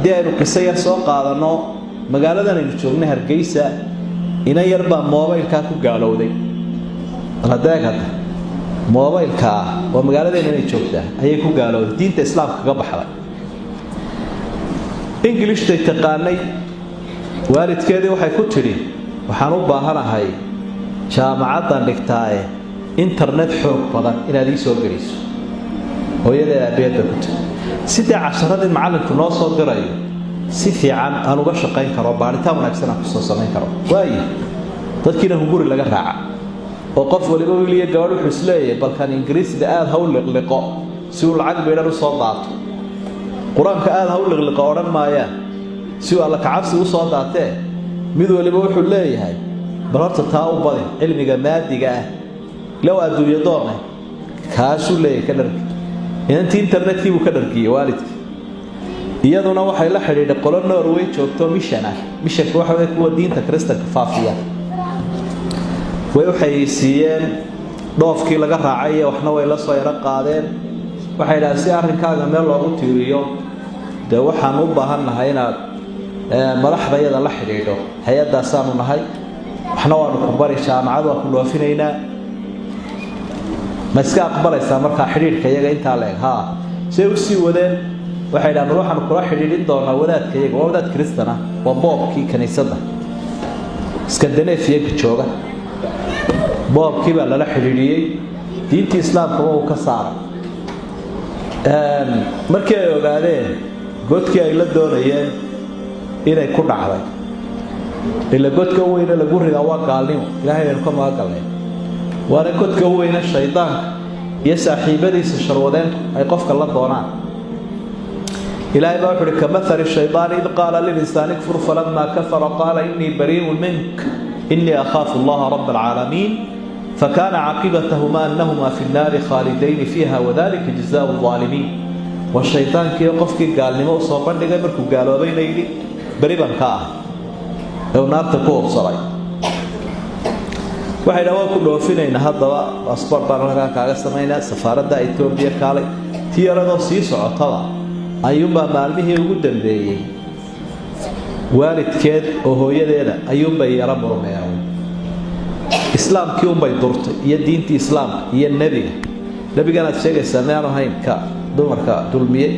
haddii aynu qiso yar soo qaadano magaaladan aynu joognay Hargeysa ina yarba moobilka ku gaalowday radeegada moobilka oo magaaladeena ay joogtaa ayay ku gaalowday diinta islaamka kaga baxday English tay taqaanay waalidkeedii waxay ku tiri waxaan u baahanahay jaamacadan dhigtaaye internet xoog badan inaad ii soo geliso hooyada abeeda ku tiri sida casharadii macalinku noo soo dirayo si fiican aan uga shaqeyn karo baaritaan wanaagsan aan ku soo sameyn karo waayo dadkiina hunguri laga raaca oo qof waliba wiiliga gabadh wuxuu isleeyahay balkan ingiriisiga aad hawl liqliqo si uu lacag beeran u soo daato quraanka aad hawl liqliqo oran maaya si uu alla kacabsi u soo daatee mid waliba wuxuu leeyahay bararta taa u badan cilmiga maadiga ah law adduunyo doonay kaasu leeyahay ka dharki intii internetkii uu ka dharkiyay waalidkii iyaduna waxay la xiriiray qolo Norway joogto mission waxa ay kuwa diinta Kristaanka faafiya way waxay siiyeen dhoofkii laga raacay waxna way la soo yara qaadeen waxay dhahay si arrinkaaga meel loogu tiiriyo de waxaan u baahanahay inaad madaxdayada la xiriiro hay'adaas aanu nahay waxna waanu ku bari jaamacad waa ku dhoofinaynaa ma iska aqbalaysaa markaa xiriirka iyaga intaa leeg say u sii wadeen waxay dhahaan waxaan kula xiriirin doonaa wadaadka iyaga waa wadaad Kristaan ah waa boobkii kaniisadda Scandinavia jooga boobkii baa lala xiriiriyay diinta islaamka oo ka saaray markii ay ogaadeen godkii ay la doonayeen inay ku dhacday ila godka weyn lagu ridaa waa gaalnimo ilaahay inuu ka maagalay waana godka weyn shaydaanka iyo saaxiibadiisa sharwadeen ay qofka la doonaan إلهي بأفر كمثل الشيطان إذ قال للإنسان كفر فلما كفر قال إني بريء منك إني أخاف الله رب العالمين فكان عاقبتهما أنهما في النار خالدين فيها وذلك جزاء الظالمين والشيطان كي يقف كي قال لما أصابن لغا مركو قالوا بين أيدي بريبا كاه لو نار تكوه بصري waxay dhawa ku dhoofinayna hadaba passport baan kaaga sameeyna safaaradda Ethiopia kale tiyarado sii socotaba ayuunba maalmihii ugu dambeeyay waalidkeed oo hooyadeeda ayuunba yara murmeeyay islaamkii umbay durtay iyo diintii islaamka iyo nabiga aad sheegaysaa meelo haynka dumarka dulmiye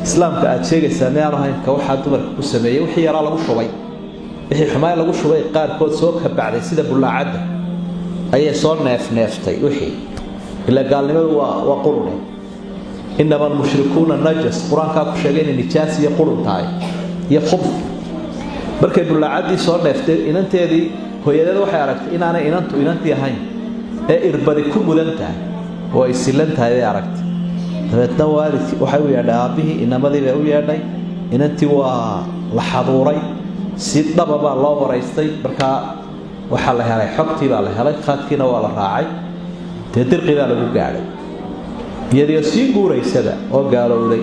islaamka aad sheegaysaa meelo haynka waxa dumarka ku sameeyay wixii yara lagu shubay wixii xumaay lagu shubay qaar kood soo ka bacday sida bulaacada ayay soo neeftay wixii ila gaalnimadu waa qurun إنما المشركون النجس قرآن كاكو شاقين النجاس يقولون تاي يخبط بركة يقول عادي صور نفتر إن أنت هذه هو يدد وحي عرفت إن أنا إن أنت يا هين إربادي كل مدنتها هو إسلنتها هذه عرفت تبتنوى وحيوي على أبيه إنما ذي بيقول يعني إن أنت وحضوري سيد بابا الله ورئيستي بركة وحالها علي حقتي بالله علي خاتكينا ولا راعي تدرقي ذلك قاعد iyadoo sii guureysada oo gaalowday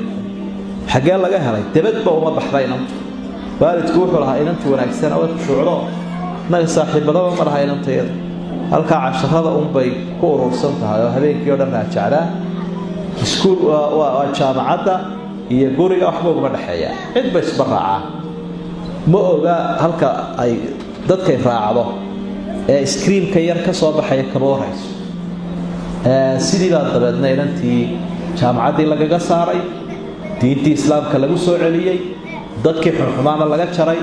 xagee laga helay dabadba uma baxdayna waalidku wuxuu lahaa inantii wanaagsan oo shucuuro naga saaxiibadaba ma laha inanteeda halka casharada bay ku urursan tahay oo habeenkii oo dhan raajacdaa iskuul waa jaamacadda iyo guriga waxba uga dhaxeeya cid bay isbaraaca ma oga halka ay dadkay raacdo ee screen-ka yar ka soo baxay kaba warayso sidii baa dabeedna inantii jaamacaddii lagaga saaray diintii islaamka lagu soo celiyay dadkii xurxumaana laga jaray